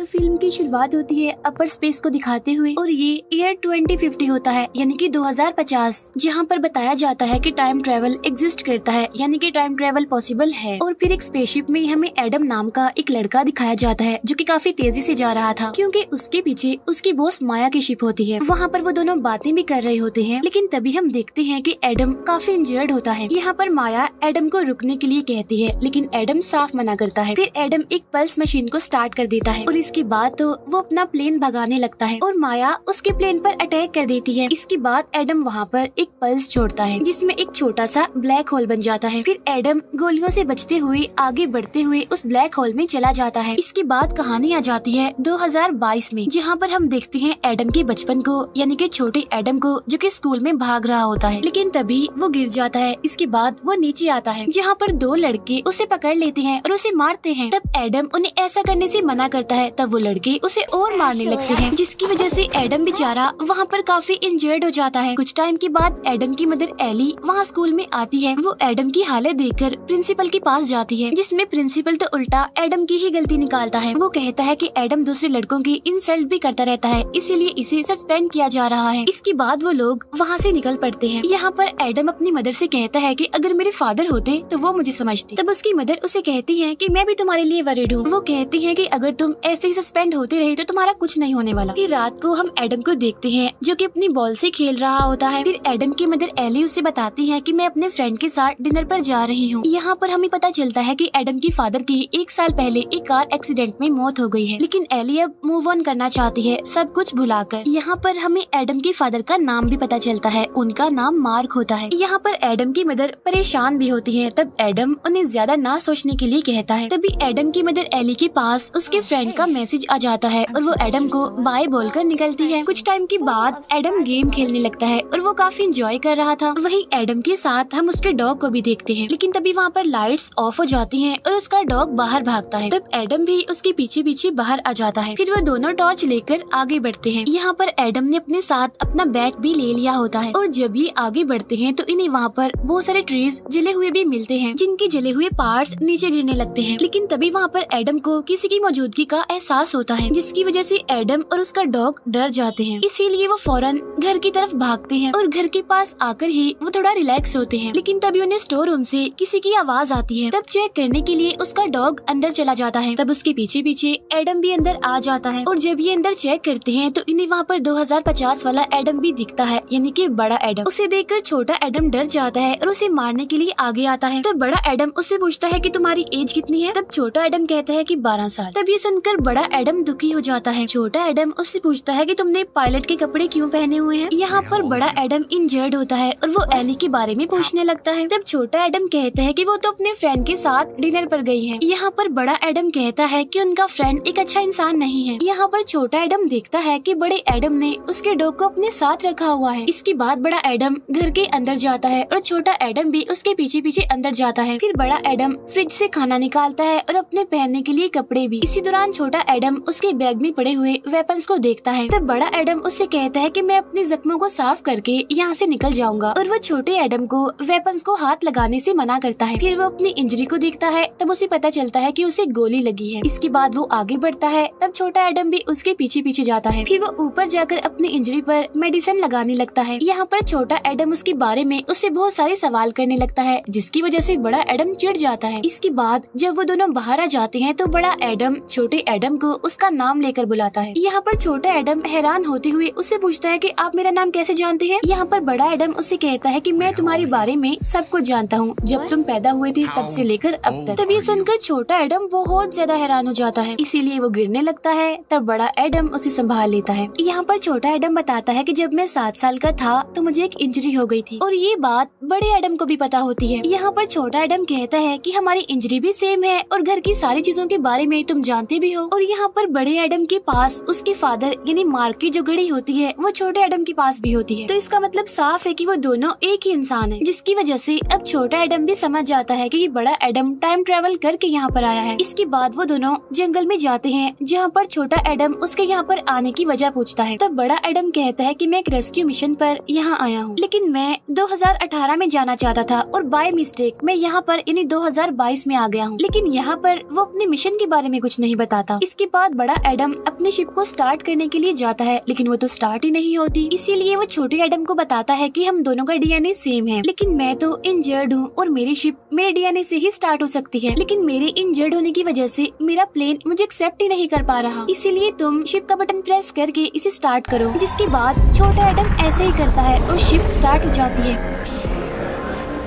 Film की शुरुआत होती है अपर स्पेस को दिखाते हुए और ये ईयर 2050 होता है यानी कि 2050, जहाँ पर बताया जाता है कि टाइम ट्रेवल एग्जिस्ट करता है यानी कि टाइम ट्रेवल पॉसिबल है। और फिर एक स्पेसशिप में हमें एडम नाम का एक लड़का दिखाया जाता है जो कि काफी तेजी से जा रहा था क्योंकि उसके पीछे उसकी बॉस माया की शिप होती है। वहाँ पर वो दोनों बातें भी कर रहे होते हैं, लेकिन तभी हम देखते हैं कि एडम काफी इंजर्ड होता है। यहाँ पर माया एडम को रुकने के लिए कहती है, लेकिन एडम साफ मना करता है। फिर एडम एक पल्स मशीन को स्टार्ट कर देता है और इसके बाद तो वो अपना प्लेन भगाने लगता है और माया उसके प्लेन पर अटैक कर देती है। इसके बाद एडम वहाँ पर एक पल्स छोड़ता है जिसमें एक छोटा सा ब्लैक होल बन जाता है। फिर एडम गोलियों से बचते हुए आगे बढ़ते हुए उस ब्लैक होल में चला जाता है। इसके बाद कहानी आ जाती है 2022 में, जहाँ पर हम देखते हैं एडम के बचपन को यानी कि छोटे एडम को जो कि स्कूल में भाग रहा होता है, लेकिन तभी वो गिर जाता है। इसके बाद वो नीचे आता है जहाँ पर दो लड़के उसे पकड़ लेते हैं और उसे मारते हैं। तब एडम उन्हें ऐसा करने से मना करता है, तब वो लड़के उसे और मारने लगते हैं, जिसकी वजह से एडम बेचारा वहाँ पर काफी इंजर्ड हो जाता है। कुछ टाइम के बाद एडम की मदर एली वहाँ स्कूल में आती है। वो एडम की हालत देखकर प्रिंसिपल के पास जाती है, जिसमें प्रिंसिपल तो उल्टा एडम की ही गलती निकालता है। वो कहता है कि एडम दूसरे लड़कों की इंसल्ट भी करता रहता है, इसीलिए इसे सस्पेंड किया जा रहा है। इसके बाद वो लोग वहाँ से निकल पड़ते हैं। यहाँ पर एडम अपनी मदर से कहता है कि अगर मेरे फादर होते तो वो मुझे समझते। तब उसकी मदर उसे कहती है कि मैं भी तुम्हारे लिए वरीड हूँ। वो कहती है कि अगर तुम ऐसे ही सस्पेंड होते रहे तो तुम्हारा कुछ नहीं होने वाला। फिर रात को हम एडम को देखते हैं जो कि अपनी बॉल से खेल रहा होता है। फिर एडम की मदर एली उसे बताती है कि मैं अपने फ्रेंड के साथ डिनर पर जा रही हूँ। यहाँ पर हमें पता चलता है कि एडम की फादर की 1 साल पहले एक कार एक्सीडेंट में मौत हो गई है, लेकिन एली अब मूव ऑन करना चाहती है सब कुछ भुलाकर। यहाँ पर हमें एडम के फादर का नाम भी पता चलता है, उनका नाम मार्क होता है। यहाँ पर एडम की मदर परेशान भी होती है, तब एडम उन्हें ज्यादा ना सोचने के लिए कहता है। तभी एडम की मदर एली के पास उसके फ्रेंड का मैसेज आ जाता है और वो एडम को बाय बोलकर निकलती है। कुछ टाइम के बाद एडम गेम खेलने लगता है और वो काफी इंजॉय कर रहा था। वहीं एडम के साथ हम उसके डॉग को भी देखते हैं, लेकिन तभी वहाँ पर लाइट्स ऑफ हो जाती हैं और उसका डॉग बाहर भागता है। तब एडम भी उसके पीछे पीछे बाहर आ जाता है। फिर वो दोनों टॉर्च लेकर आगे बढ़ते हैं। यहाँ पर एडम ने अपने साथ अपना बैट भी ले लिया होता है और जब ये आगे बढ़ते हैं तो इन्हें वहाँ पर बहुत सारे ट्रीज जले हुए भी मिलते हैं, जिनके जले हुए पार्ट्स नीचे गिरने लगते हैं। लेकिन तभी वहाँ पर एडम को किसी की मौजूदगी का एहसास होता है, जिसकी वजह से एडम और उसका डॉग डर जाते हैं। इसीलिए वो फौरन घर की तरफ भागते हैं और घर के पास आकर ही वो थोड़ा रिलैक्स होते हैं। लेकिन तभी उन्हें स्टोर रूम से किसी की आवाज आती है। तब चेक करने के लिए उसका डॉग अंदर चला जाता है। तब उसके पीछे पीछे एडम भी अंदर आ जाता है और जब ये अंदर चेक करते हैं तो इन्हें वहाँ पर 2050 वाला एडम भी दिखता है, यानी कि बड़ा एडम। उसे देखकर छोटा एडम डर जाता है और उसे मारने के लिए आगे आता है। तब बड़ा एडम उससे पूछता है कि तुम्हारी एज कितनी है? तब छोटा एडम कहता है कि 12 साल। तब ये सुनकर बड़ा एडम दुखी हो जाता है। छोटा एडम उससे पूछता है कि तुमने पायलट के कपड़े क्यों पहने हुए हैं? यहाँ पर बड़ा एडम इंजर्ड होता है और वो एली के बारे में पूछने लगता है। तब छोटा एडम कहता है कि वो तो अपने फ्रेंड के साथ डिनर पर गई है। यहाँ पर बड़ा एडम कहता है कि उनका फ्रेंड एक अच्छा इंसान नहीं है। यहाँ पर छोटा एडम देखता है कि बड़े एडम ने उसके डॉग को अपने साथ रखा हुआ है। इसके बाद बड़ा एडम घर के अंदर जाता है और छोटा एडम भी उसके पीछे पीछे अंदर जाता है। फिर बड़ा एडम फ्रिज से खाना निकालता है और अपने पहनने के लिए कपड़े भी। इसी दौरान छोटा एडम उसके बैग में पड़े हुए वेपन्स को देखता है। तब बड़ा एडम उससे कहता है कि मैं अपने जख्मों को साफ करके यहाँ से निकल जाऊंगा और वो छोटे एडम को वेपन्स को हाथ लगाने से मना करता है। फिर वो अपनी इंजरी को देखता है, तब उसे पता चलता है कि उसे गोली लगी है। इसके बाद वो आगे बढ़ता है, तब छोटा एडम भी उसके पीछे पीछे जाता है। फिर वो ऊपर जाकर अपनी इंजरी पर मेडिसिन लगाने लगता है। यहाँ पर छोटा एडम उसके बारे में उससे बहुत सारे सवाल करने लगता है, जिसकी वजह से बड़ा एडम चिढ़ जाता है। इसके बाद जब वो दोनों बाहर आ जाते हैं तो बड़ा एडम छोटे एडम को उसका नाम लेकर बुलाता है। यहाँ पर छोटा एडम हैरान होते हुए उससे पूछता है कि आप मेरा नाम कैसे जानते हैं? यहाँ पर बड़ा एडम उससे कहता है कि मैं तुम्हारे बारे में सब कुछ जानता हूँ, जब तुम पैदा हुए थे तब से लेकर अब तक। तब ये सुनकर छोटा एडम बहुत ज्यादा हैरान हो जाता है, इसीलिए वो गिरने लगता है। तब बड़ा एडम उसे संभाल लेता है। यहाँ पर छोटा एडम बताता है कि जब मैं 7 साल का था तो मुझे एक इंजरी हो गई थी और ये बात बड़े एडम को भी पता होती है। यहाँ पर छोटा एडम कहता है कि हमारी इंजरी भी सेम है और घर की सारी चीजों के बारे में तुम जानते भी हो। और यहाँ पर बड़े एडम के पास उसके फादर यानी मार्क की जो घड़ी होती है वो छोटे एडम के पास भी होती है। तो इसका मतलब साफ है कि वो दोनों एक ही इंसान है, जिसकी वजह से अब छोटा एडम भी समझ जाता है कि ये बड़ा एडम टाइम ट्रेवल करके यहाँ पर आया है। इसके बाद वो दोनों जंगल में जाते हैं, जहाँ पर छोटा एडम उसके यहाँ पर आने की वजह पूछता है। तब बड़ा एडम कहता है कि मैं एक रेस्क्यू मिशन पर यहाँ आया हूँ, लेकिन मैं 2018 में जाना चाहता था और बाय मिस्टेक मैं यहाँ पर यानी 2022 में आ गया हूँ। लेकिन यहाँ पर वो अपने मिशन के बारे में कुछ नहीं बताता। इसके बाद बड़ा एडम अपने शिप को स्टार्ट करने के लिए जाता है, लेकिन वो तो स्टार्ट ही नहीं होती। इसीलिए वो छोटे एडम को बताता है कि हम दोनों का डीएनए सेम है, लेकिन मैं तो इंजर्ड हूँ और मेरी शिप मेरे डीएनए से ही स्टार्ट हो सकती है, लेकिन मेरे इंजर्ड होने की वजह से मेरा प्लेन मुझे एक्सेप्ट ही नहीं कर पा रहा। इसीलिए तुम शिप का बटन प्रेस करके इसे स्टार्ट करो। जिसके बाद छोटा एडम ऐसे ही करता है और शिप स्टार्ट हो जाती है।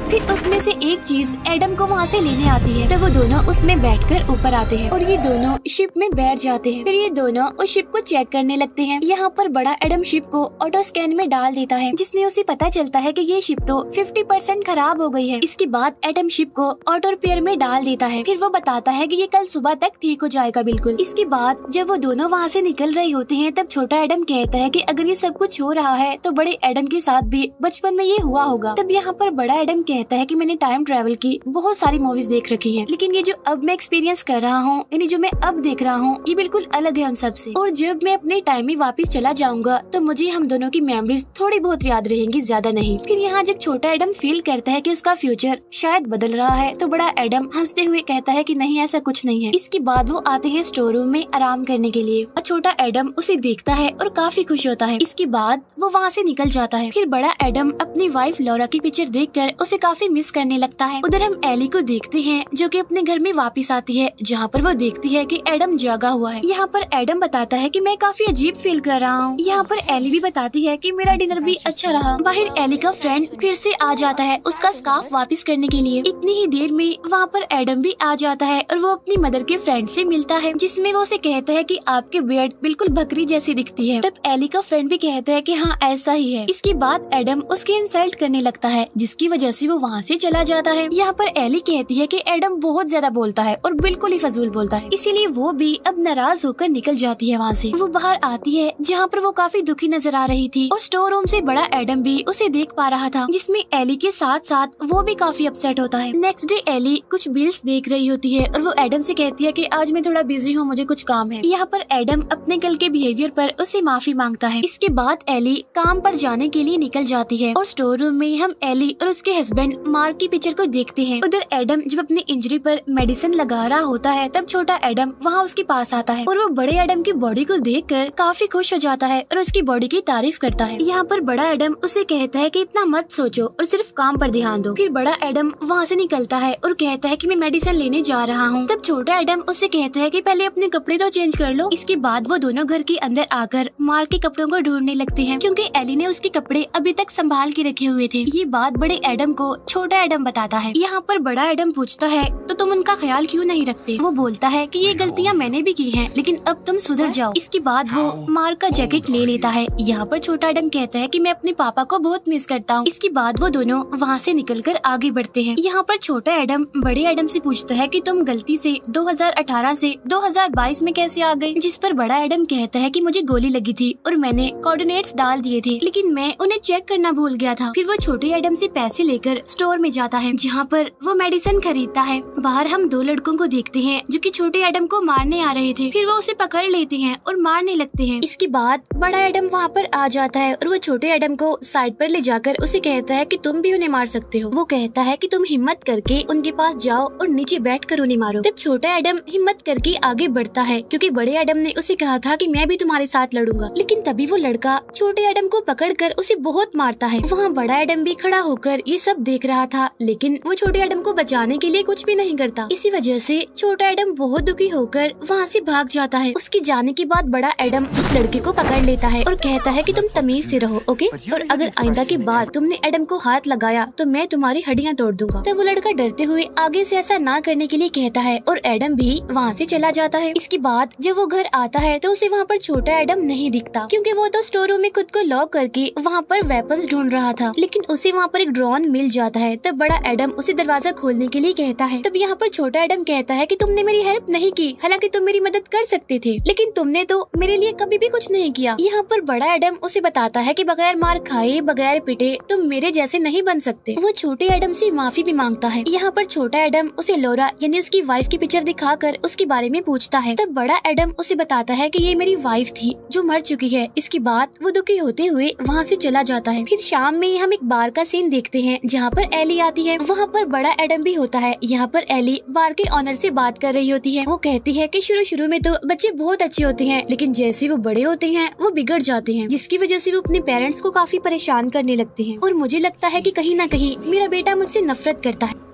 फिर उसमें से एक चीज एडम को वहाँ से लेने आती है, तो वो दोनों उसमें बैठकर ऊपर आते हैं और ये दोनों शिप में बैठ जाते हैं। फिर ये दोनों उस शिप को चेक करने लगते हैं। यहाँ पर बड़ा एडम शिप को ऑटो स्कैन में डाल देता है, जिसमें उसे पता चलता है कि ये शिप तो 50% खराब हो गई है। इसके बाद एडम शिप को ऑटो रिपेयर में डाल देता है। फिर वो बताता है कि ये कल सुबह तक ठीक हो जाएगा बिल्कुल। इसके बाद जब वो दोनों वहाँ से निकल रहे होते हैं, तब छोटा एडम कहता है कि अगर ये सब कुछ हो रहा है तो बड़े एडम के साथ भी बचपन में ये हुआ होगा। तब यहाँ पर बड़ा एडम कहता है कि मैंने टाइम ट्रैवल की बहुत सारी मूवीज देख रखी हैं, लेकिन ये जो अब मैं एक्सपीरियंस कर रहा हूँ, यानी जो मैं अब देख रहा हूँ, ये बिल्कुल अलग है उन सब से। और जब मैं अपने टाइम में वापस चला जाऊंगा तो मुझे हम दोनों की मेमोरीज थोड़ी बहुत याद रहेंगी, ज्यादा नहीं। फिर यहाँ जब छोटा एडम फील करता है कि उसका फ्यूचर शायद बदल रहा है, तो बड़ा एडम हंसते हुए कहता है कि नहीं, ऐसा कुछ नहीं है। इसके बाद वो आते हैं स्टोर रूम में आराम करने के लिए और छोटा एडम उसे देखता है और काफी खुश होता है। इसके बाद वो वहाँ से निकल जाता है। फिर बड़ा एडम अपनी वाइफ लॉरा की पिक्चर देखकर उसे काफी मिस करने लगता है। उधर हम एली को देखते हैं जो कि अपने घर में वापस आती है, जहाँ पर वो देखती है कि एडम जागा हुआ है। यहाँ पर एडम बताता है कि मैं काफी अजीब फील कर रहा हूँ। यहाँ पर एली भी बताती है कि मेरा डिनर भी अच्छा रहा। बाहर एली का फ्रेंड फिर से आ जाता है उसका स्कार्फ वापस करने के लिए। इतनी ही देर में वहाँ पर एडम भी आ जाता है और वो अपनी मदर के फ्रेंड से मिलता है, जिसमें वो उसे कहता है कि आपके बियर्ड बिल्कुल बकरी जैसी दिखती है। तब एली का फ्रेंड भी कहता है कि हाँ ऐसा ही है। इसके बाद एडम उसकी इंसल्ट करने लगता है, जिसकी वजह से वो वहाँ से चला जाता है। यहाँ पर एली कहती है कि एडम बहुत ज्यादा बोलता है और बिल्कुल ही फजूल बोलता है, इसीलिए वो भी अब नाराज होकर निकल जाती है वहाँ से। वो बाहर आती है जहाँ पर वो काफी दुखी नजर आ रही थी और स्टोर रूम से बड़ा एडम भी उसे देख पा रहा था, जिसमें एली के साथ साथ वो भी काफी अपसेट होता है। नेक्स्ट डे एली कुछ बिल्स देख रही होती है और वो एडम से कहती है कि आज मैं थोड़ा बिजी हूँ, मुझे कुछ काम है। यहाँ पर एडम अपने कल के बिहेवियर पर उससे माफी मांगता है। इसके बाद एली काम पर जाने के लिए निकल जाती है और स्टोर रूम में हम एली और उसके हस्बैंड मार्क की पिक्चर को देखते हैं। उधर एडम जब अपनी इंजरी पर मेडिसिन लगा रहा होता है, तब छोटा एडम वहाँ उसके पास आता है और वो बड़े एडम की बॉडी को देखकर काफी खुश हो जाता है और उसकी बॉडी की तारीफ करता है। यहाँ पर बड़ा एडम उसे कहता है कि इतना मत सोचो और सिर्फ काम पर ध्यान दो। फिर बड़ा एडम वहाँ से निकलता है और कहता है कि मैं मेडिसिन लेने जा रहा हूँ। तब छोटा एडम उसे कहता है कि पहले अपने कपड़े तो चेंज कर लो। इसके बाद वो दोनों घर के अंदर आकर मार्क के कपड़ों को ढूंढने लगते हैं, क्योंकि एली ने उसके कपड़े अभी तक संभाल के रखे हुए थे। ये बात बड़े एडम को छोटा एडम बताता है। यहाँ पर बड़ा एडम पूछता है तो तुम उनका ख्याल क्यों नहीं रखते? वो बोलता है कि ये गलतियाँ मैंने भी की हैं, लेकिन अब तुम सुधर जाओ। इसके बाद वो मार्क का जैकेट ले लेता है। यहाँ पर छोटा एडम कहता है कि मैं अपने पापा को बहुत मिस करता हूँ। इसके बाद वो दोनों वहाँ से निकलकर आगे बढ़ते हैं। यहाँ पर छोटा एडम बड़े एडम से पूछता है कि तुम गलती से 2018 से 2022 में कैसे आ गए? जिस पर बड़ा एडम कहता है कि मुझे गोली लगी थी और मैंने कोऑर्डिनेट्स डाल दिए थे, लेकिन मैं उन्हें चेक करना भूल गया था। फिर वो छोटे एडम से पैसे लेकर स्टोर में जाता है, जहाँ पर वो मेडिसिन खरीदता है। बाहर हम दो लड़कों को देखते हैं जो कि छोटे एडम को मारने आ रहे थे। फिर वो उसे पकड़ लेते हैं और मारने लगते हैं। इसके बाद बड़ा एडम वहाँ पर आ जाता है और वो छोटे एडम को साइड पर ले जाकर उसे कहता है कि तुम भी उन्हें मार सकते हो। वो कहता है कि तुम हिम्मत करके उनके पास जाओ और नीचे बैठकर उन्हें मारो। तब छोटा एडम हिम्मत करके आगे बढ़ता है, क्योंकि बड़े एडम ने उसे कहा था कि मैं भी तुम्हारे साथ लड़ूंगा। लेकिन तभी वो लड़का छोटे एडम को पकड़कर उसे बहुत मारता है। वहाँ बड़ा एडम भी खड़ा होकर ये सब देख रहा था, लेकिन वो छोटे एडम को बचाने के लिए कुछ भी नहीं करता। इसी वजह से छोटा एडम बहुत दुखी होकर वहाँ से भाग जाता है। उसके जाने के बाद बड़ा एडम उस लड़के को पकड़ लेता है और कहता है कि तुम तमीज से रहो, ओके? और अगर आइंदा के बाद तुमने एडम को हाथ लगाया तो मैं तुम्हारी हड्डियाँ तोड़ दूंगा। तब वो लड़का डरते हुए आगे से ऐसा ना करने के लिए कहता है और एडम भी वहाँ से चला जाता है। इसके बाद जब वो घर आता है तो उसे वहाँ पर छोटा एडम नहीं दिखता, क्योंकि वो तो स्टोर रूम में खुद को लॉक करके वहाँ पर वेपन्स ढूंढ रहा था। लेकिन उसे वहाँ पर एक ड्रोन मिल जाता है। तब बड़ा एडम उसे दरवाजा खोलने के लिए कहता है। तब यहाँ पर छोटा एडम कहता है कि तुमने मेरी हेल्प नहीं की, हालांकि तुम मेरी मदद कर सकते थे, लेकिन तुमने तो मेरे लिए कभी भी कुछ नहीं किया। यहाँ पर बड़ा एडम उसे बताता है कि बगैर मार खाए बगैर पिटे तुम मेरे जैसे नहीं बन सकते। वो छोटे एडम से माफी भी मांगता है। यहाँ पर छोटा एडम उसे लॉरा यानी उसकी वाइफ की पिक्चर दिखाकर उसके बारे में पूछता है। तब बड़ा एडम उसे बताता है कि ये मेरी वाइफ थी जो मर चुकी है। इसके बाद वो दुखी होते हुए वहाँ से चला जाता है। फिर शाम में हम एक बार का सीन देखते हैं, जहाँ जहाँ पर एली आती है वहाँ पर बड़ा एडम भी होता है। यहाँ पर एली बार के ऑनर से बात कर रही होती है। वो कहती है कि शुरू में तो बच्चे बहुत अच्छे होते हैं, लेकिन जैसे वो बड़े होते हैं वो बिगड़ जाते हैं, जिसकी वजह से वो अपने पेरेंट्स को काफी परेशान करने लगते हैं। और मुझे लगता है कि कहीं ना कहीं मेरा बेटा मुझसे नफरत करता है।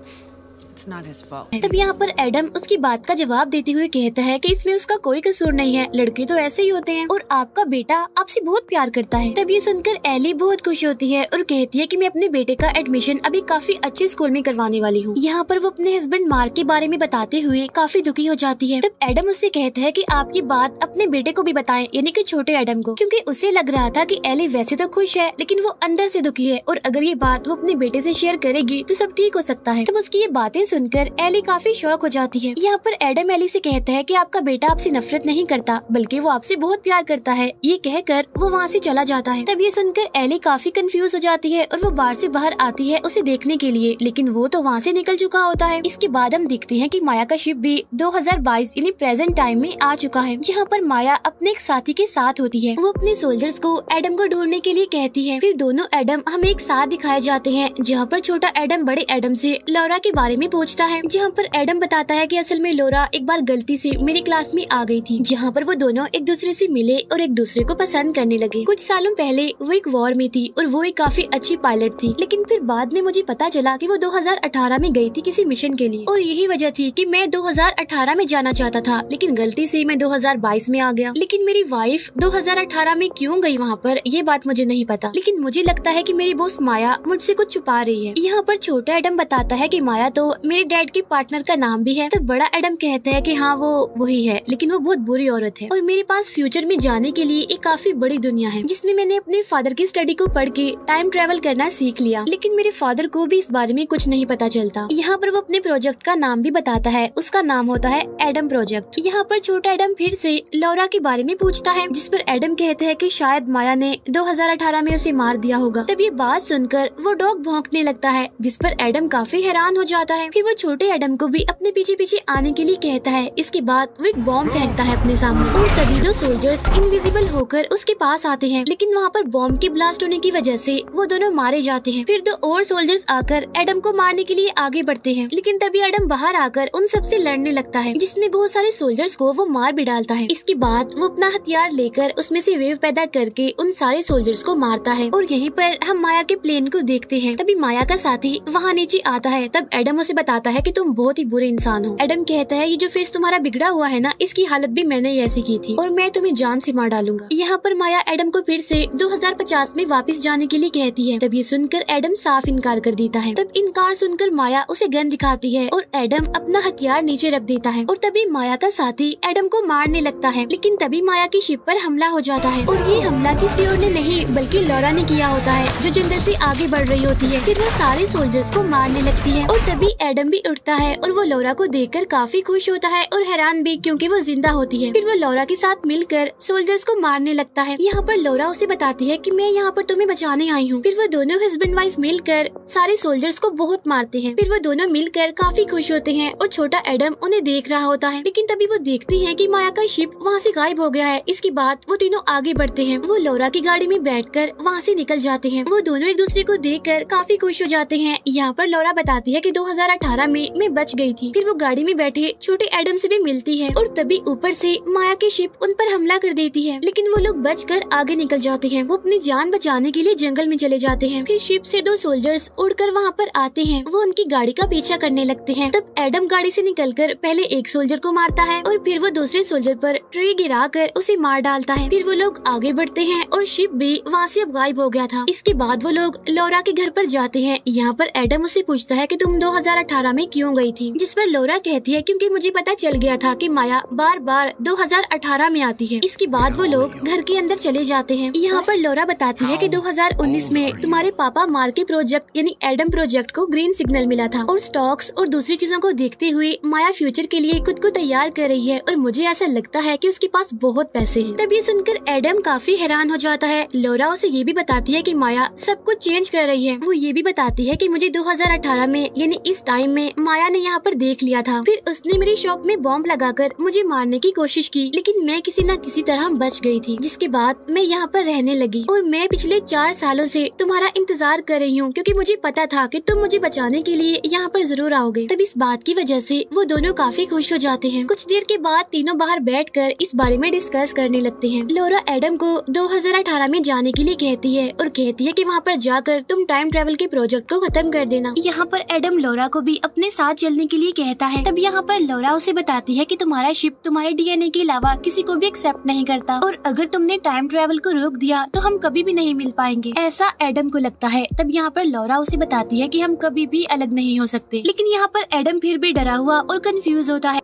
तब यहाँ पर एडम उसकी बात का जवाब देते हुए कहता है कि इसमें उसका कोई कसूर नहीं है, लड़के तो ऐसे ही होते हैं और आपका बेटा आपसे बहुत प्यार करता है। तब ये सुनकर एली बहुत खुश होती है और कहती है कि मैं अपने बेटे का एडमिशन अभी काफी अच्छे स्कूल में करवाने वाली हूँ। यहाँ पर वो अपने हस्बैंड मार्क के बारे में बताते हुए काफी दुखी हो जाती है। तब एडम उससे कहता है कि आप ये बात अपने बेटे को भी बताएं, यानी कि छोटे एडम को, क्योंकि उसे लग रहा था कि एली वैसे तो खुश है लेकिन वो अंदर से दुखी है और अगर ये बात वो अपने बेटे से शेयर करेगी तो सब ठीक हो सकता है। तब उसकी ये बातें सुनकर एली काफी शौक हो जाती है। यहाँ पर एडम एली से कहता है कि आपका बेटा आपसे नफरत नहीं करता बल्कि वो आपसे बहुत प्यार करता है। ये कहकर वो वहाँ से चला जाता है। तब ये सुनकर एली काफी कंफ्यूज हो जाती है और वो बार से बाहर आती है उसे देखने के लिए, लेकिन वो तो वहाँ से निकल चुका होता है। इसके बाद हम देखते हैं कि माया का शिप भी 2022 यानी प्रेजेंट टाइम में आ चुका है, जहाँ पर माया अपने एक साथी के साथ होती है। वो अपने सोल्जर्स को एडम को ढूंढने के लिए कहती है। फिर दोनों एडम हमें एक साथ दिखाए जाते हैं, जहाँ पर छोटा एडम बड़े एडम से लौरा के बारे में पूछता है, जहाँ पर एडम बताता है कि असल में लौरा एक बार गलती से मेरी क्लास में आ गई थी, जहाँ पर वो दोनों एक दूसरे से मिले और एक दूसरे को पसंद करने लगे। कुछ सालों पहले वो एक वॉर में थी और वो एक काफी अच्छी पायलट थी, लेकिन फिर बाद में मुझे पता चला कि वो 2018 में गई थी किसी मिशन के लिए और यही वजह थी कि मैं 2018 में जाना चाहता था, लेकिन गलती से मैं 2022 में आ गया। लेकिन मेरी वाइफ 2018 में क्यों गई वहाँ पर, ये बात मुझे नहीं पता, लेकिन मुझे लगता है कि मेरी बॉस माया मुझसे कुछ छुपा रही है। यहाँ पर छोटा एडम बताता है कि माया तो मेरे डैड के पार्टनर का नाम भी है। तो बड़ा एडम कहता है कि हाँ वो वही है, लेकिन वो बहुत बुरी औरत है और मेरे पास फ्यूचर में जाने के लिए एक काफी बड़ी दुनिया है, जिसमें मैंने अपने फादर की स्टडी को पढ़ के टाइम ट्रेवल करना सीख लिया, लेकिन मेरे फादर को भी इस बारे में कुछ नहीं पता चलता। यहाँ पर वो अपने प्रोजेक्ट का नाम भी बताता है, उसका नाम होता है एडम प्रोजेक्ट। यहाँ पर छोटा एडम फिर से लौरा के बारे में पूछता है, जिस पर एडम कहता है कि शायद माया ने 2018 में उसे मार दिया होगा। तब ये बात सुनकर वो डॉग भौंकने लगता है, जिस पर एडम काफी हैरान हो जाता है। फिर वो छोटे एडम को भी अपने पीछे पीछे आने के लिए कहता है। इसके बाद वो एक बॉम्ब फेंकता है अपने सामने और तभी दो सोल्जर्स इनविजिबल होकर उसके पास आते हैं, लेकिन वहाँ पर बॉम्ब के ब्लास्ट होने की वजह से वो दोनों मारे जाते हैं। फिर दो और सोल्जर्स आकर एडम को मारने के लिए आगे बढ़ते हैं, लेकिन तभी एडम बाहर आकर उन सबसे लड़ने लगता है, जिसमें बहुत सारे सोल्जर्स को वो मार भी डालता है। इसके बाद वो अपना हथियार लेकर उसमें से वेव पैदा करके उन सारे सोल्जर्स को मारता है और यहीं पर हम माया के प्लेन को देखते हैं। तभी माया का साथी वहाँ नीचे आता है। तब एडम उसे बताता है कि तुम बहुत ही बुरे इंसान हो। एडम कहता है ये जो फेस तुम्हारा बिगड़ा हुआ है ना, इसकी हालत भी मैंने ही ऐसी की थी और मैं तुम्हें जान से मार डालूंगा। यहाँ पर माया एडम को फिर से 2050 में वापस जाने के लिए कहती है। तब ये सुनकर एडम साफ इनकार कर देता है। तब इनकार सुनकर माया उसे गन दिखाती है और एडम अपना हथियार नीचे रख देता है और तभी माया का साथी एडम को मारने लगता है, लेकिन तभी माया की शिप पर हमला हो जाता है और ये हमला किसी और ने नहीं बल्कि लौरा ने किया होता है, जो जंगल से आगे बढ़ रही होती है। फिर वो सारे सोल्जर्स को मारने लगती है और तभी एडम भी उठता है और वो लौरा को देखकर काफी खुश होता है और हैरान भी, क्योंकि वो जिंदा होती है। फिर वो लौरा के साथ मिलकर सोल्जर्स को मारने लगता है। यहाँ पर लौरा उसे बताती है कि मैं यहाँ पर तुम्हें बचाने आई हूँ। फिर वो दोनों हस्बैंड वाइफ मिलकर सारे सोल्जर्स को बहुत मारते हैं। फिर वो दोनों मिलकर काफी खुश होते हैं और छोटा एडम उन्हें देख रहा होता है, लेकिन तभी वो देखती है कि माया का शिप वहाँ से गायब हो गया है। इसके बाद वो तीनों आगे बढ़ते हैं। वो लौरा की गाड़ी में बैठकर वहाँ से निकल जाते हैं। वो दोनों एक दूसरे को देखकर काफी खुश हो जाते हैं। यहाँ पर लौरा बताती है कि 2018 में मैं बच गई थी। फिर वो गाड़ी में बैठे छोटे एडम से भी मिलती है और तभी ऊपर से माया की शिप उन पर हमला कर देती है, लेकिन वो लोग बचकर आगे निकल जाते हैं। वो अपनी जान बचाने के लिए जंगल में चले जाते हैं। फिर शिप से दो सोल्जर्स उड़कर वहाँ पर आते हैं। वो उनकी गाड़ी का पीछा करने लगते हैं। तब एडम गाड़ी से निकलकर पहले एक सोल्जर को मारता है और फिर वो दूसरे सोल्जर पर ट्री गिराकर उसे मार डालता है। फिर वो लोग आगे बढ़ते हैं और शिप भी वहाँ से अब गायब हो गया था। इसके बाद वो लोग लौरा के घर पर जाते हैं। यहाँ पर एडम उससे पूछता है कि तुम 2018 में क्यों गई थी, जिस पर लौरा कहती है क्योंकि मुझे पता चल गया था कि माया बार बार 2018 में आती है। इसके बाद वो लोग घर के अंदर चले जाते हैं। यहाँ पर लौरा बताती है कि 2019 में तुम्हारे पापा मार के प्रोजेक्ट यानी एडम प्रोजेक्ट को ग्रीन सिग्नल मिला था और स्टॉक्स और दूसरी चीजों को देखते हुए माया फ्यूचर के लिए खुद को तैयार कर रही है और मुझे ऐसा लगता है कि उसके पास बहुत पैसे हैं। तब ये सुनकर एडम काफी हैरान हो जाता है। लौरा उसे ये भी बताती है कि माया सब कुछ चेंज कर रही है। वो ये भी बताती है कि मुझे 2018 में यानी इस टाइम टाइम में माया ने यहाँ पर देख लिया था। फिर उसने मेरी शॉप में बॉम्ब लगाकर मुझे मारने की कोशिश की, लेकिन मैं किसी न किसी तरह बच गई थी, जिसके बाद मैं यहाँ पर रहने लगी। और मैं पिछले 4 सालों से तुम्हारा इंतजार कर रही हूँ, क्योंकि मुझे पता था कि तुम मुझे बचाने के लिए यहाँ पर जरूर आओगे। तब इस बात की वजह से वो दोनों काफी खुश हो जाते हैं। कुछ देर के बाद तीनों बाहर बैठकर इस बारे में डिस्कस करने लगते हैं। लौरा एडम को 2018 में जाने के लिए कहती है और कहती है कि वहाँ पर जाकर तुम टाइम ट्रेवल के प्रोजेक्ट को खत्म कर देना। यहाँ पर एडम लौरा को भी अपने साथ चलने के लिए कहता है। तब यहाँ पर लौरा उसे बताती है कि तुम्हारा शिप तुम्हारे डीएनए के अलावा किसी को भी एक्सेप्ट नहीं करता, और अगर तुमने टाइम ट्रेवल को रोक दिया तो हम कभी भी नहीं मिल पाएंगे, ऐसा एडम को लगता है। तब यहाँ पर लौरा उसे बताती है कि हम कभी भी अलग नहीं हो सकते, लेकिन यहाँ पर एडम फिर भी डरा हुआ और कंफ्यूज होता है।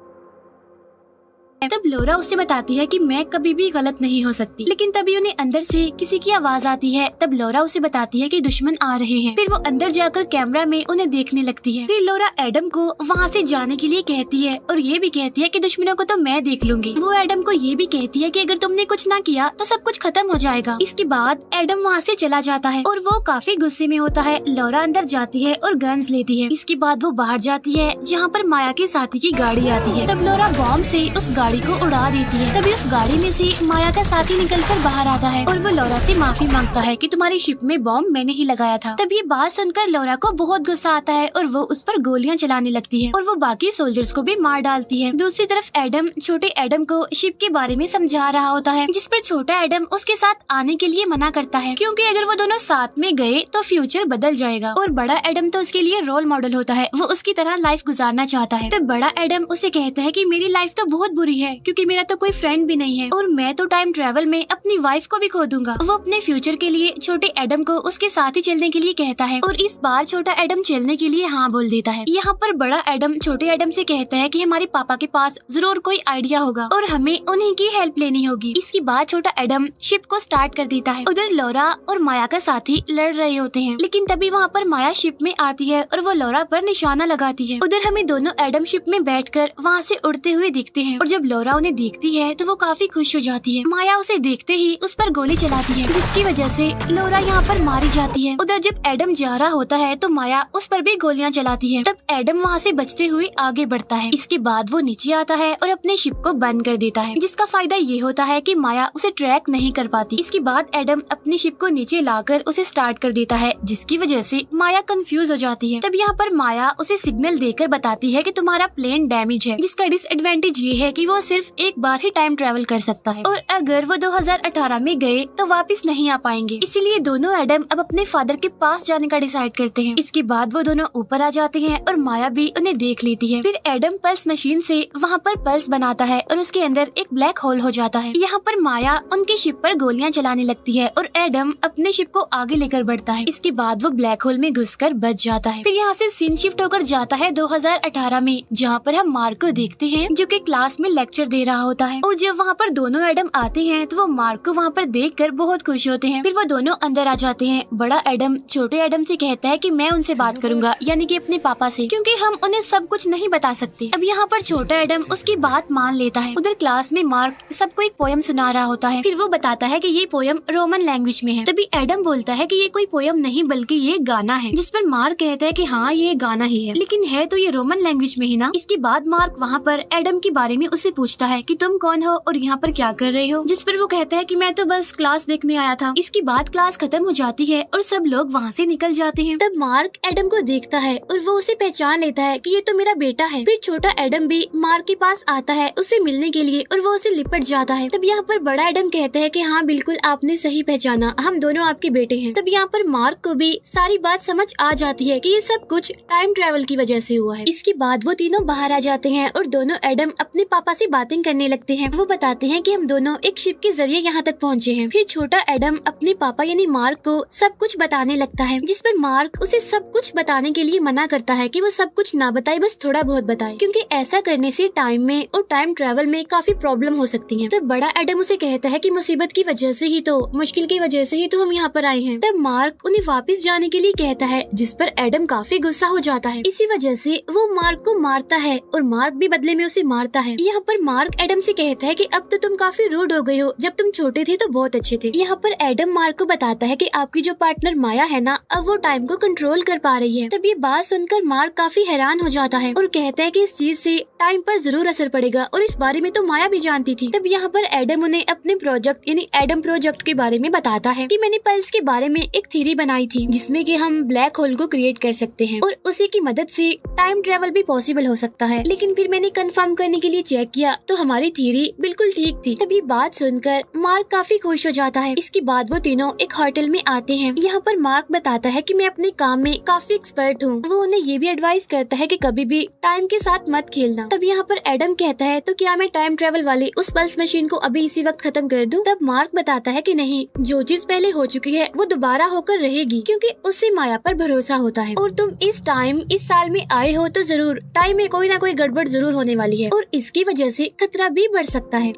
तब लौरा उसे बताती है कि मैं कभी भी गलत नहीं हो सकती, लेकिन तभी उन्हें अंदर से किसी की आवाज आती है। तब लौरा उसे बताती है कि दुश्मन आ रहे हैं। फिर वो अंदर जाकर कैमरा में उन्हें देखने लगती है। फिर लौरा एडम को वहाँ से जाने के लिए कहती है और ये भी कहती है कि दुश्मनों को तो मैं देख लूंगी। वो एडम को ये भी कहती है कि अगर तुमने कुछ ना किया तो सब कुछ खत्म हो जाएगा। इसके बाद एडम वहाँ से चला जाता है और वो काफी गुस्से में होता है। लौरा अंदर जाती है और गन्स लेती है। इसके बाद वो बाहर जाती है जहाँ पर माया के साथी की गाड़ी आती है। तब लौरा बॉम्ब से उस गाड़ी को उड़ा देती है। तभी उस गाड़ी में से माया का साथी निकलकर बाहर आता है और वो लौरा से माफी मांगता है कि तुम्हारी शिप में बॉम्ब मैंने ही लगाया था। तब ये बात सुनकर लौरा को बहुत गुस्सा आता है और वो उस पर गोलियां चलाने लगती है और वो बाकी सोल्जर्स को भी मार डालती है। दूसरी तरफ एडम छोटे एडम को शिप के बारे में समझा रहा होता है, जिस पर छोटा एडम उसके साथ आने के लिए मना करता है, क्योंकि अगर वो दोनों साथ में गए तो फ्यूचर बदल जाएगा। और बड़ा एडम तो उसके लिए रोल मॉडल होता है, वो उसकी तरह लाइफ गुजारना चाहता है। तब बड़ा एडम उसे कहता है कि मेरी लाइफ तो बहुत बुरी है, क्योंकि मेरा तो कोई फ्रेंड भी नहीं है और मैं तो टाइम ट्रेवल में अपनी वाइफ को भी खो दूंगा। वो अपने फ्यूचर के लिए छोटे एडम को उसके साथ ही चलने के लिए कहता है और इस बार छोटा एडम चलने के लिए हाँ बोल देता है। यहाँ पर बड़ा एडम छोटे एडम से कहता है कि हमारे पापा के पास जरूर कोई आइडिया होगा और हमें उन्हीं की हेल्प लेनी होगी। इसके बाद छोटा एडम शिप को स्टार्ट कर देता है। उधर लौरा और माया का साथी लड़ रहे होते हैं, लेकिन तभी वहाँ पर माया शिप में आती है और वो लौरा पर निशाना लगाती है। उधर हमें दोनों एडम शिप में बैठकर वहाँ से उड़ते हुए दिखते हैं और जब लौरा उन्हें देखती है तो वो काफी खुश हो जाती है। माया उसे देखते ही उस पर गोली चलाती है, जिसकी वजह से लौरा यहाँ पर मारी जाती है। उधर जब एडम जा रहा होता है तो माया उस पर भी गोलियां चलाती है। तब एडम वहाँ से बचते हुए आगे बढ़ता है। इसके बाद वो नीचे आता है और अपने शिप को बंद कर देता है, जिसका फायदा ये होता है कि माया उसे ट्रैक नहीं कर पाती। इसके बाद एडम अपनी शिप को नीचे लाकर उसे स्टार्ट कर देता है, जिसकी वजह से माया कंफ्यूज हो जाती है। तब यहाँ पर माया उसे सिग्नल देकर बताती है कि तुम्हारा प्लेन डैमेज है, जिसका डिसएडवांटेज ये है कि वो सिर्फ एक बार ही टाइम ट्रेवल कर सकता है और अगर वो 2018 में गए तो वापस नहीं आ पाएंगे। इसीलिए दोनों एडम अब अपने फादर के पास जाने का डिसाइड करते हैं। इसके बाद वो दोनों ऊपर आ जाते हैं और माया भी उन्हें देख लेती है। फिर एडम पल्स मशीन से वहाँ पर पल्स बनाता है और उसके अंदर एक ब्लैक होल हो जाता है। यहाँ पर माया उनकी शिप पर गोलियां चलाने लगती है और एडम अपने शिप को आगे लेकर बढ़ता है। इसके बाद वो ब्लैक होल में घुसकर बच जाता है। फिर यहाँ से सीन शिफ्ट होकर जाता है 2018 में, जहाँ पर हम मार्क को देखते हैं जो कि क्लास में लेक्चर दे रहा होता है। और जब वहाँ पर दोनों एडम आते हैं तो वो मार्क को वहाँ पर देखकर बहुत खुश होते हैं। फिर वो दोनों अंदर आ जाते हैं। बड़ा एडम छोटे एडम से कहता है कि मैं उनसे बात करूंगा, यानी कि अपने पापा से, क्योंकि हम उन्हें सब कुछ नहीं बता सकते। अब यहाँ पर छोटा एडम उसकी बात मान लेता है। उधर क्लास में मार्क सबको एक पोयम सुना रहा होता है। फिर वो बताता है कि ये पोयम रोमन लैंग्वेज में है। तभी एडम बोलता है कि ये कोई पोयम नहीं बल्कि ये गाना है, जिस पर मार्क कहता है कि हाँ ये गाना ही है, लेकिन है तो ये रोमन लैंग्वेज में ही ना। इसके बाद मार्क वहाँ पर एडम के बारे में उससे पूछता है कि तुम कौन हो और यहाँ पर क्या कर रहे हो, जिस पर वो कहता है कि मैं तो बस क्लास देखने आया था। इसके बाद क्लास खत्म हो जाती है और सब लोग वहाँ से निकल जाते हैं। तब मार्क एडम को देखता है और वो उसे पहचान लेता है कि ये तो मेरा बेटा है। फिर छोटा एडम भी मार्क के पास आता है उससे मिलने के लिए और वो उसे लिपट जाता है। तब यहाँ पर बड़ा एडम कहता है कि हाँ बिल्कुल आपने सही पहचाना, हम दोनों आपके बेटे हैं। तब यहाँ पर मार्क को भी सारी बात समझ आ जाती है कि ये सब कुछ टाइम ट्रेवल की वजह से हुआ है। इसके बाद वो तीनों बाहर आ जाते हैं और दोनों एडम अपने पापा से बातें करने लगते हैं। वो बताते हैं कि हम दोनों एक शिप के जरिए यहाँ तक पहुँचे हैं। फिर छोटा एडम अपने पापा यानी मार्क को सब कुछ बताने लगता है, जिस पर मार्क उसे सब कुछ बताने के लिए मना करता है कि वो सब कुछ ना बताए, बस थोड़ा बहुत बताए, क्योंकि ऐसा करने से टाइम में और टाइम ट्रेवल में काफी प्रॉब्लम हो सकती है। तब बड़ा एडम उसे कहता है कि मुसीबत की वजह से ही तो, मुश्किल की वजह से ही तो हम यहाँ पर आए हैं। तब मार्क उन्हें वापस जाने के लिए कहता है, जिस पर एडम काफी गुस्सा हो जाता है। इसी वजह से वो मार्क को मारता है और मार्क भी बदले में उसे मारता है। यहाँ पर पर मार्क एडम से कहता है कि अब तो तुम काफी रूड हो गए हो, जब तुम छोटे थे तो बहुत अच्छे थे। यहाँ पर एडम मार्क को बताता है कि आपकी जो पार्टनर माया है ना, अब वो टाइम को कंट्रोल कर पा रही है। तब ये बात सुनकर मार्क काफी हैरान हो जाता है और कहता है कि इस चीज से टाइम पर जरूर असर पड़ेगा और इस बारे में तो माया भी जानती थी। तब यहाँ पर एडम उन्हें अपने प्रोजेक्ट यानी एडम प्रोजेक्ट के बारे में बताता है कि मैंने पल्स के बारे में एक थ्योरी बनाई थी जिसमें कि हम ब्लैक होल को क्रिएट कर सकते हैं और उसी की मदद से टाइम ट्रेवल भी पॉसिबल हो सकता है। लेकिन फिर मैंने कंफर्म करने के लिए चेक किया तो हमारी थ्योरी बिल्कुल ठीक थी। तब ये बात सुनकर मार्क काफी खुश हो जाता है। इसके बाद वो तीनों एक होटल में आते हैं। यहाँ पर मार्क बताता है कि मैं अपने काम में काफी एक्सपर्ट हूँ। वो उन्हें ये भी एडवाइस करता है कि कभी भी टाइम के साथ मत खेलना। तब यहाँ पर एडम कहता है तो क्या मैं टाइम ट्रेवल वाले उस पल्स मशीन को अभी इसी वक्त खत्म कर दूं? तब मार्क बताता है कि नहीं, जो चीज पहले हो चुकी है वो दोबारा होकर रहेगी क्योंकि उससे माया पर भरोसा होता है और तुम इस साल में आए हो तो जरूर टाइम में कोई ना कोई गड़बड़ जरूर होने वाली है और इसकी वजह से खतरा भी बढ़ सकता है।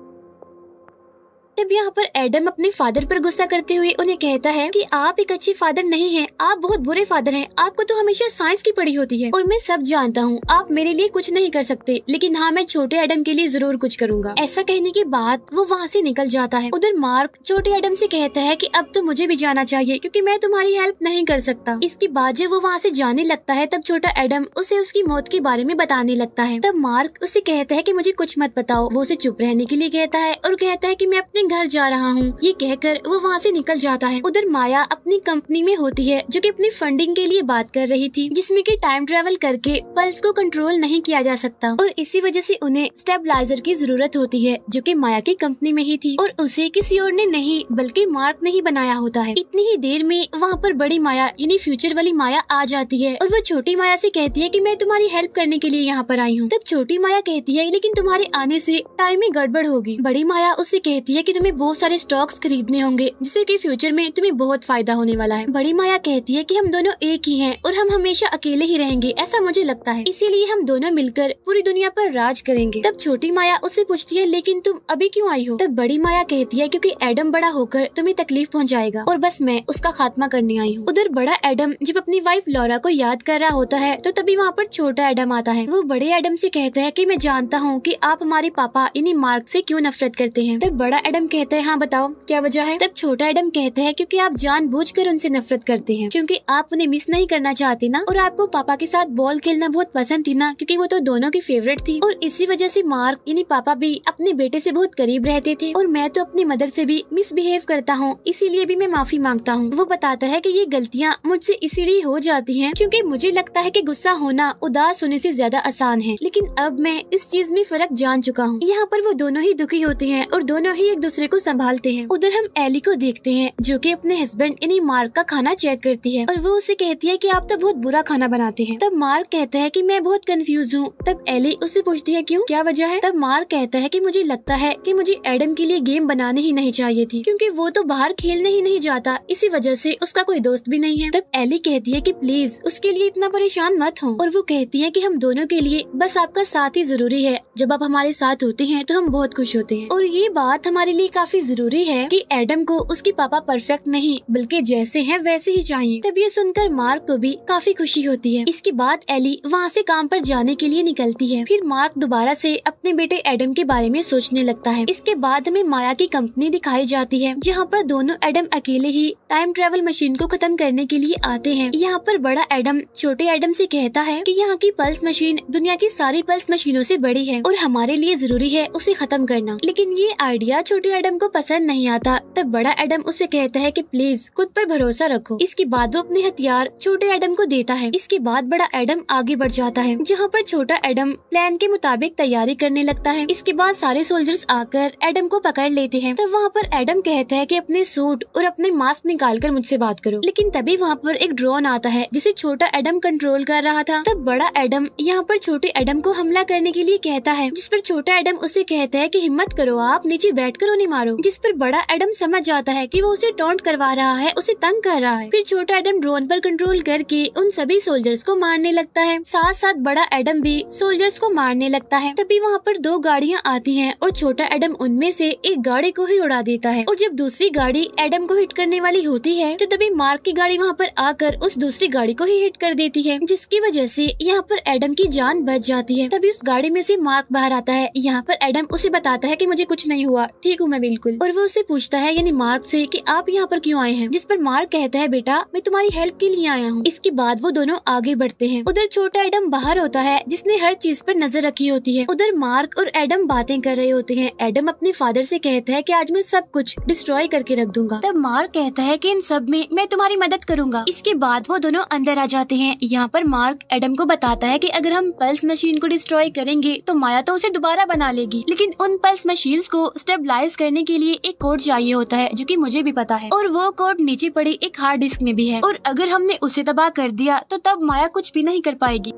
तब यहाँ पर एडम अपने फादर पर गुस्सा करते हुए उन्हें कहता है कि आप एक अच्छे फादर नहीं हैं, आप बहुत बुरे फादर हैं। आपको तो हमेशा साइंस की पढ़ी होती है और मैं सब जानता हूँ, आप मेरे लिए कुछ नहीं कर सकते, लेकिन हाँ मैं छोटे एडम के लिए जरूर कुछ करूँगा। ऐसा कहने के बाद वो वहाँ से निकल जाता है। उधर मार्क छोटे एडम से कहता है कि अब तो मुझे भी जाना चाहिए क्योंकि मैं तुम्हारी हेल्प नहीं कर सकता। इसके बाद जब वो वहाँ से जाने लगता है तब छोटा एडम उसे उसकी मौत के बारे में बताने लगता है। तब मार्क उसे कहता है कि मुझे कुछ मत बताओ। वो उसे चुप रहने के लिए कहता है और कहता है कि मैं अपने घर जा रहा हूँ। ये कहकर वो वहाँ से निकल जाता है। उधर माया अपनी कंपनी में होती है जो कि अपनी फंडिंग के लिए बात कर रही थी जिसमें कि टाइम ट्रेवल करके पल्स को कंट्रोल नहीं किया जा सकता और इसी वजह से उन्हें स्टेबलाइजर की जरूरत होती है जो कि माया की कंपनी में ही थी और उसे किसी और ने नहीं बल्कि मार्क ने ही बनाया होता है। इतनी ही देर में वहाँ पर बड़ी माया यानी फ्यूचर वाली माया आ जाती है और वो छोटी माया से कहती है कि मैं तुम्हारी हेल्प करने के लिए यहाँ पर आई हूँ। तब छोटी माया कहती है लेकिन तुम्हारे आने से टाइम में गड़बड़ होगी। बड़ी माया उससे कहती है कि तुम्हें बहुत सारे स्टॉक्स खरीदने होंगे जिससे कि फ्यूचर में तुम्हें बहुत फायदा होने वाला है। बड़ी माया कहती है कि हम दोनों एक ही हैं और हम हमेशा अकेले ही रहेंगे, ऐसा मुझे लगता है, इसीलिए हम दोनों मिलकर पूरी दुनिया पर राज करेंगे। तब छोटी माया उससे पूछती है लेकिन तुम अभी क्यों आई हो? तब बड़ी माया कहती है क्योंकि एडम बड़ा होकर तुम्हें तकलीफ पहुंचाएगा और बस मैं उसका खात्मा करने आई हूँ। उधर बड़ा एडम जब अपनी वाइफ लॉरा को याद कर रहा होता है तो तभी वहाँ पर छोटा एडम आता है। वो बड़े एडम से कहता है कि मैं जानता हूँ कि आप हमारे पापा यानी मार्क से क्यों नफरत करते हैं। तब बड़ा एडम कहता है हाँ बताओ क्या वजह है? तब छोटा एडम कहता है क्योंकि आप जानबूझकर उनसे नफरत करते हैं क्योंकि आप उन्हें मिस नहीं करना चाहते ना और आपको पापा के साथ बॉल खेलना बहुत पसंद थी ना क्योंकि वो तो दोनों की फेवरेट थी और इसी वजह से मार्क यानी पापा भी अपने बेटे से बहुत करीब रहते थे और मैं तो अपनी मदर से भी मिसबिहेव करता हूँ, इसीलिए भी मैं माफी मांगता हूँ। वो बताता है कि ये गलतियाँ मुझसे इसीलिए हो जाती हैं क्योंकि मुझे लगता है कि गुस्सा होना उदास होने से ज्यादा आसान है, लेकिन अब मैं इस चीज में फर्क जान चुका हूँ। यहाँ पर वो दोनों ही दुखी होते हैं और दोनों ही एक दूसरे को संभालते हैं। उधर हम एली को देखते हैं जो कि अपने हस्बैंड यानी मार्क का खाना चेक करती है और वो उसे कहती है कि आप तो बहुत बुरा खाना बनाते हैं। तब मार्क कहता है कि मैं बहुत कंफ्यूज हूँ। तब एली उससे पूछती है क्यों, क्या वजह है? तब मार्क कहता है कि मुझे लगता है कि मुझे एडम के लिए गेम बनानी ही नहीं चाहिए थी क्योंकि वो तो बाहर खेलने ही नहीं जाता, इसी वजह से उसका कोई दोस्त भी नहीं है। तब एली कहती है कि प्लीज उसके लिए इतना परेशान मत हो और वो कहती है कि हम दोनों के लिए बस आपका साथ ही जरूरी है, जब आप हमारे साथ होते हैं तो हम बहुत खुश होते हैं और ये बात हमारे लिए काफी जरूरी है कि एडम को उसके पापा परफेक्ट नहीं बल्कि जैसे हैं वैसे ही चाहिए। तब ये सुनकर मार्क को भी काफी खुशी होती है। इसके बाद एली वहाँ से काम पर जाने के लिए निकलती है। फिर मार्क दोबारा से अपने बेटे एडम के बारे में सोचने लगता है। इसके बाद हमें माया की कंपनी दिखाई जाती है जहाँ पर दोनों एडम अकेले ही टाइम ट्रेवल मशीन को खत्म करने के लिए आते हैं। यहाँ पर बड़ा एडम छोटे एडम से कहता है कि यहाँ की पल्स मशीन दुनिया की सारी पल्स मशीनों से बड़ी है और हमारे लिए जरूरी है उसे खत्म करना, लेकिन ये आइडिया छोटे एडम को पसंद नहीं आता। तब बड़ा एडम उसे कहता है कि प्लीज खुद पर भरोसा रखो। इसके बाद वो अपने हथियार छोटे एडम को देता है। इसके बाद बड़ा एडम आगे बढ़ जाता है जहाँ पर छोटा एडम प्लान के मुताबिक तैयारी करने लगता है। इसके बाद सारे सोल्जर्स आकर एडम को पकड़ लेते हैं। तब वहाँ पर एडम कहता है कि अपने सूट और अपने मास्क निकाल कर मुझसे बात करो, लेकिन तभी वहाँ पर एक ड्रोन आता है जिसे छोटा एडम कंट्रोल कर रहा था। तब बड़ा एडम यहाँ पर छोटे एडम को हमला करने के लिए कहता है, जिस पर छोटा एडम उसे कहता है कि हिम्मत करो, आप नीचे बैठकर नहीं मारो। जिस पर बड़ा एडम समझ जाता है कि वो उसे टॉन्ट करवा रहा है, उसे तंग कर रहा है। फिर छोटा एडम ड्रोन पर कंट्रोल करके उन सभी सोल्जर्स को मारने लगता है। साथ साथ बड़ा एडम भी सोल्जर्स को मारने लगता है। तभी वहाँ पर दो गाड़ियाँ आती हैं और छोटा एडम उनमें से एक गाड़ी को ही उड़ा देता है। और जब दूसरी गाड़ी एडम को हिट करने वाली होती है तो तभी मार्क की गाड़ी वहाँ पर आकर उस दूसरी गाड़ी को ही हिट कर देती है, जिसकी वजह से यहाँ पर एडम की जान बच जाती है। तभी उस गाड़ी में से मार्क बाहर आता है। यहाँ पर एडम उसे बताता है कि मुझे कुछ नहीं हुआ, ठीक हूँ मैं बिल्कुल। और वो उसे पूछता है यानी मार्क से कि आप यहाँ पर क्यों आए हैं, जिस पर मार्क कहता है बेटा मैं तुम्हारी हेल्प के लिए आया हूँ। इसके बाद वो दोनों आगे बढ़ते हैं। उधर छोटा एडम बाहर होता है जिसने हर चीज पर नजर रखी होती है। उधर मार्क और एडम बातें कर रहे होते हैं। एडम अपने फादर से कहता है कि आज मैं सब कुछ डिस्ट्रॉय करके रख दूंगा। तब मार्क कहता है कि इन सब में मैं तुम्हारी मदद करूंगा। इसके बाद वो दोनों अंदर आ जाते हैं। यहाँ पर मार्क एडम को बताता है कि अगर हम पल्स मशीन को डिस्ट्रॉय करेंगे तो माया तो उसे दोबारा बना लेगी, लेकिन उन पल्स मशीन्स को स्टेबलाइज करने के लिए एक कोड चाहिए होता है जो कि मुझे भी पता है, और वो कोड नीचे पड़ी एक हार्ड डिस्क में भी है, और अगर हमने उसे तबाह कर दिया तो तब माया कुछ भी नहीं कर पाएगी।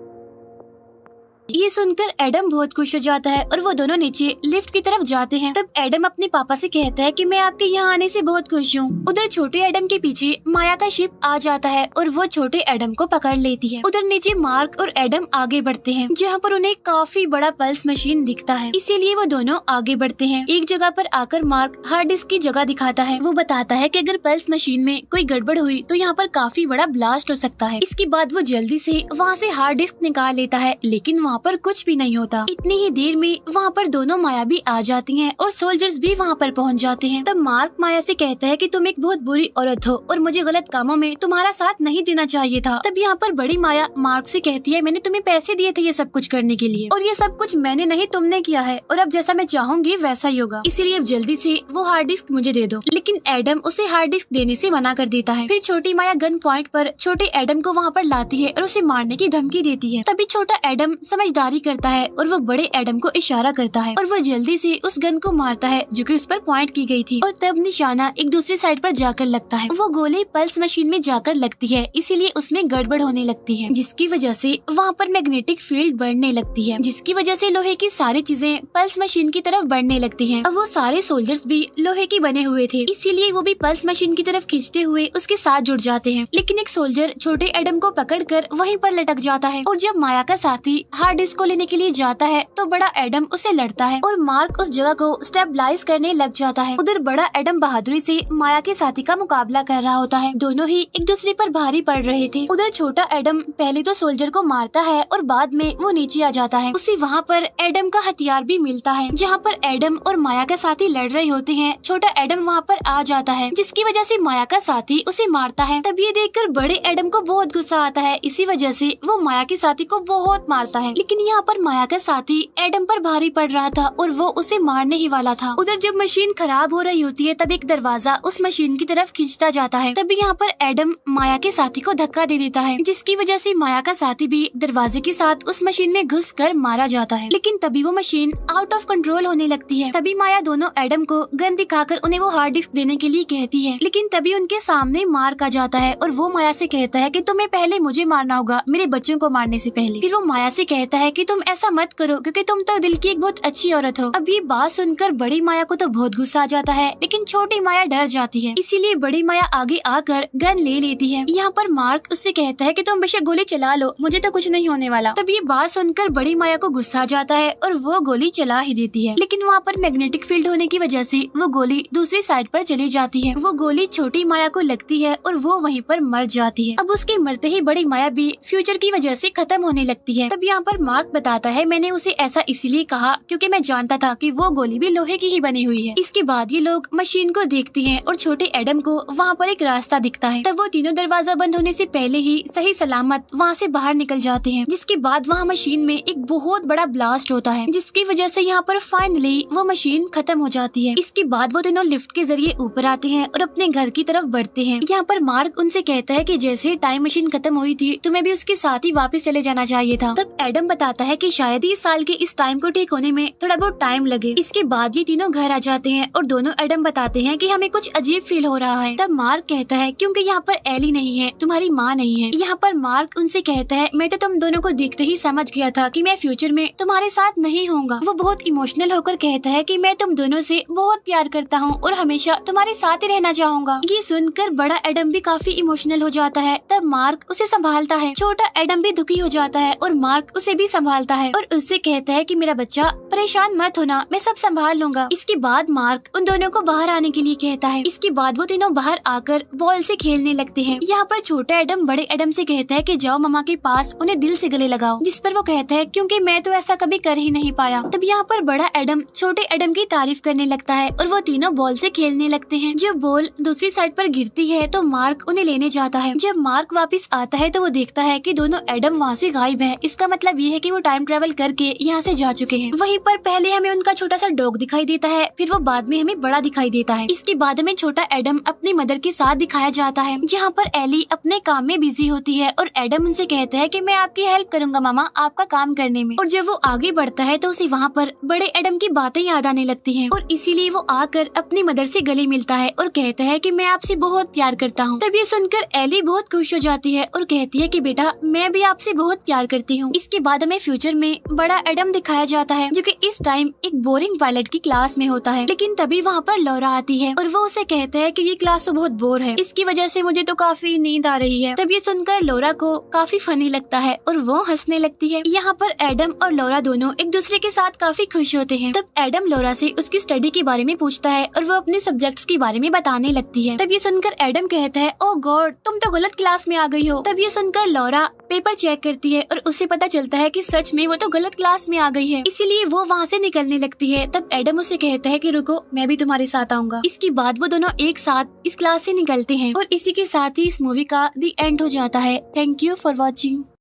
ये सुनकर एडम बहुत खुश हो जाता है और वो दोनों नीचे लिफ्ट की तरफ जाते हैं। तब एडम अपने पापा से कहता है कि मैं आपके यहाँ आने से बहुत खुश हूँ। उधर छोटे एडम के पीछे माया का शिप आ जाता है और वो छोटे एडम को पकड़ लेती है। उधर नीचे मार्क और एडम आगे बढ़ते हैं जहाँ पर उन्हें काफी बड़ा पल्स मशीन दिखता है, इसीलिए वो दोनों आगे बढ़ते हैं। एक जगह पर आकर मार्क हार्ड डिस्क की जगह दिखाता है। वो बताता है कि अगर पल्स मशीन में कोई गड़बड़ हुई तो यहाँ पर काफी बड़ा ब्लास्ट हो सकता है। इसके बाद वो जल्दी से वहाँ से हार्ड डिस्क निकाल लेता है, लेकिन वहाँ पर कुछ भी नहीं होता। इतनी ही देर में वहाँ पर दोनों माया भी आ जाती हैं और सोल्जर्स भी वहाँ पर पहुँच जाते हैं। तब मार्क माया से कहता है कि तुम एक बहुत बुरी औरत हो और मुझे गलत कामों में तुम्हारा साथ नहीं देना चाहिए था। तब यहाँ पर बड़ी माया मार्क से कहती है मैंने तुम्हें पैसे दिए थे ये सब कुछ करने के लिए, और ये सब कुछ मैंने नहीं तुमने किया है, और अब जैसा मैं चाहूंगी वैसा ही होगा, इसीलिए अब जल्दी से वो हार्ड डिस्क मुझे दे दो। लेकिन एडम उसे हार्ड डिस्क देने से मना कर देता है। फिर छोटी माया गन पॉइंट पर छोटे एडम को वहाँ पर लाती है और उसे मारने की धमकी देती है। तभी छोटा एडम समझदारी करता है और वो बड़े एडम को इशारा करता है और वो जल्दी से उस गन को मारता है जो कि उस पर पॉइंट की गई थी, और तब निशाना एक दूसरी साइड पर जाकर लगता है। वो गोली पल्स मशीन में जाकर लगती है, इसीलिए उसमें गड़बड़ होने लगती है, जिसकी वजह से वहाँ पर मैग्नेटिक फील्ड बढ़ने लगती है, जिसकी वजह से लोहे की सारी चीजें पल्स मशीन की तरफ बढ़ने लगती है। अब वो सारे सोल्जर्स भी लोहे के बने हुए थे, इसीलिए वो भी पल्स मशीन की तरफ खींचते हुए उसके साथ जुड़ जाते हैं। लेकिन एक सोल्जर छोटे एडम को पकड़कर वहीं पर लटक जाता है, और जब माया का साथी हार्ड डिस्क को लेने के लिए जाता है तो बड़ा एडम उसे लड़ता है और मार्क उस जगह को स्टेबलाइज करने लग जाता है। उधर बड़ा एडम बहादुरी से माया के साथी का मुकाबला कर रहा होता है। दोनों ही एक दूसरे पर भारी पड़ रहे थे। उधर छोटा एडम पहले तो सोल्जर को मारता है और बाद में वो नीचे आ जाता है। उसे वहाँ पर एडम का हथियार भी मिलता है। जहाँ पर एडम और माया का साथी लड़ रहे होते हैं, छोटा एडम वहाँ पर आ जाता है, जिसकी वजह से माया का साथी उसे मारता है। तब ये देखकर बड़े एडम को बहुत गुस्सा आता है, इसी वजह से वो माया के साथी को बहुत मारता है। लेकिन यहाँ पर माया का साथी एडम पर भारी पड़ रहा था और वो उसे मारने ही वाला था। उधर जब मशीन खराब हो रही होती है तब एक दरवाजा उस मशीन की तरफ खींचता जाता है। तभी यहाँ पर एडम माया के साथी को धक्का दे देता है, जिसकी वजह से माया का साथी भी दरवाजे के साथ उस मशीन में घुस कर मारा जाता है। लेकिन तभी वो मशीन आउट ऑफ कंट्रोल होने लगती है। तभी माया दोनों एडम को गन दिखाकर उन्हें वो हार्ड डिस्क देने के लिए कहती है, लेकिन तभी उनके सामने मार्क आ जाता है और वो माया से कहता है कि तुम्हें पहले मुझे मारना होगा मेरे बच्चों को मारने से पहले। फिर वो माया से कहता है कि तुम ऐसा मत करो क्योंकि तुम तो दिल की एक बहुत अच्छी औरत हो। अब ये बात सुनकर बड़ी माया को तो बहुत गुस्सा आ जाता है, लेकिन छोटी माया डर जाती है, इसीलिए बड़ी माया आगे आकर गन ले लेती है। यहाँ पर मार्क उससे कहता है कि तुम बेशक गोली चला लो, मुझे तो कुछ नहीं होने वाला। तब ये बात सुनकर बड़ी माया को गुस्सा आ जाता है और वो गोली चला ही देती है, लेकिन वहाँ पर मैग्नेटिक फील्ड होने की वजह से वो गोली दूसरी साइड पर चली जाती है। वो गोली छोटी माया को लगती है और वो वहीं पर मर जाती है। अब उसके मरते ही बड़ी माया भी फ्यूचर की वजह से खत्म होने लगती है। तब यहाँ पर मार्क बताता है मैंने उसे ऐसा इसीलिए कहा क्योंकि मैं जानता था कि वो गोली भी लोहे की ही बनी हुई है। इसके बाद ये लोग मशीन को देखते हैं और छोटे एडम को वहाँ पर एक रास्ता दिखता है। तब वो तीनों दरवाजा बंद होने से पहले ही सही सलामत वहाँ से बाहर निकल जाते हैं। जिसके बाद वहाँ मशीन में एक बहुत बड़ा ब्लास्ट होता है, जिसकी वजह से यहाँ पर फाइनली वो मशीन खत्म हो जाती है। इसके बाद वो तीनों लिफ्ट के जरिए ऊपर आते हैं और अपने घर की तरफ बढ़ते हैं। यहाँ पर मार्क उनसे कहता है कि जैसे टाइम मशीन खत्म हुई थी तुम्हें भी उसके साथ ही वापस चले जाना चाहिए था। तब एडम एडम बताता है कि शायद इस साल के इस टाइम को ठीक होने में थोड़ा बहुत टाइम लगे। इसके बाद ये तीनों घर आ जाते हैं और दोनों एडम बताते हैं कि हमें कुछ अजीब फील हो रहा है। तब मार्क कहता है क्योंकि यहाँ पर एली नहीं है, तुम्हारी माँ नहीं है। यहाँ पर मार्क उनसे कहता है मैं तो तुम दोनों को देखते ही समझ गया था कि मैं फ्यूचर में तुम्हारे साथ नहीं होऊंगा। वो बहुत इमोशनल होकर कहता है कि मैं तुम दोनों से बहुत प्यार करता हूँ और हमेशा तुम्हारे साथ ही रहना चाहूंगा। ये सुनकर बड़ा एडम भी काफी इमोशनल हो जाता है। तब मार्क उसे संभालता है। छोटा एडम भी दुखी हो जाता है और मार्क उसे भी संभालता है और उससे कहता है कि मेरा बच्चा परेशान मत होना, मैं सब संभाल लूंगा। इसके बाद मार्क उन दोनों को बाहर आने के लिए कहता है। इसके बाद वो तीनों बाहर आकर बॉल से खेलने लगते हैं। यहाँ पर छोटा एडम बड़े एडम से कहता है कि जाओ मामा के पास उन्हें दिल से गले लगाओ, जिस पर वो कहता है क्योंकि मैं तो ऐसा कभी कर ही नहीं पाया। तब यहाँ पर बड़ा एडम छोटे एडम की तारीफ करने लगता है और वो तीनों बॉल से खेलने लगते हैं। जब बॉल दूसरी साइड पर गिरती है तो मार्क उन्हें लेने जाता है। जब मार्क वापस आता है तो वो देखता है कि दोनों एडम वहाँ से गायब है। इसका मतलब ये है कि वो टाइम ट्रेवल करके यहाँ से जा चुके हैं। वहीं पर पहले हमें उनका छोटा सा डॉग दिखाई देता है, फिर वो बाद में हमें बड़ा दिखाई देता है। इसके बाद में छोटा एडम अपनी मदर के साथ दिखाया जाता है, जहाँ पर एली अपने काम में बिजी होती है और एडम उनसे कहता है कि मैं आपकी हेल्प करूंगा मामा आपका काम करने में। और जब वो आगे बढ़ता है तो उसे वहाँ पर बड़े एडम की बातें याद आने लगती हैं और इसीलिए वो आकर अपनी मदर से गले मिलता है और कहता है कि मैं आपसे बहुत प्यार करता हूँ। तब ये सुनकर एली बहुत खुश हो जाती है और कहती है कि बेटा मैं भी आपसे बहुत प्यार करती हूँ। इसके बाद हमें फ्यूचर में बड़ा एडम दिखाया जाता है जो कि इस टाइम एक बोरिंग पायलट की क्लास में होता है। लेकिन तभी वहाँ पर लौरा आती है और वो उसे कहता है कि ये क्लास तो बहुत बोर है, इसकी वजह से मुझे तो काफी नींद आ रही है। तब ये सुनकर लौरा को काफी फनी लगता है और वो हंसने लगती है। यहाँ पर एडम और लौरा दोनों एक दूसरे के साथ काफी खुश होते हैं। तब एडम लौरा से उसकी स्टडी के बारे में पूछता है और वो अपने सब्जेक्ट्स के बारे में बताने लगती है। तब ये सुनकर एडम कहता है ओ गॉड तुम तो गलत क्लास में आ गई हो। तब ये सुनकर लौरा पेपर चेक करती है और उसे पता चलता है कि सच में वो तो गलत क्लास में आ गई है, इसीलिए वो वहाँ से निकलने लगती है। तब एडम उसे कहता है कि रुको मैं भी तुम्हारे साथ आऊंगा। इसके बाद वो दोनों एक साथ इस क्लास से निकलते हैं और इसी के साथ ही इस मूवी का दी एंड हो जाता है। Thank you for watching.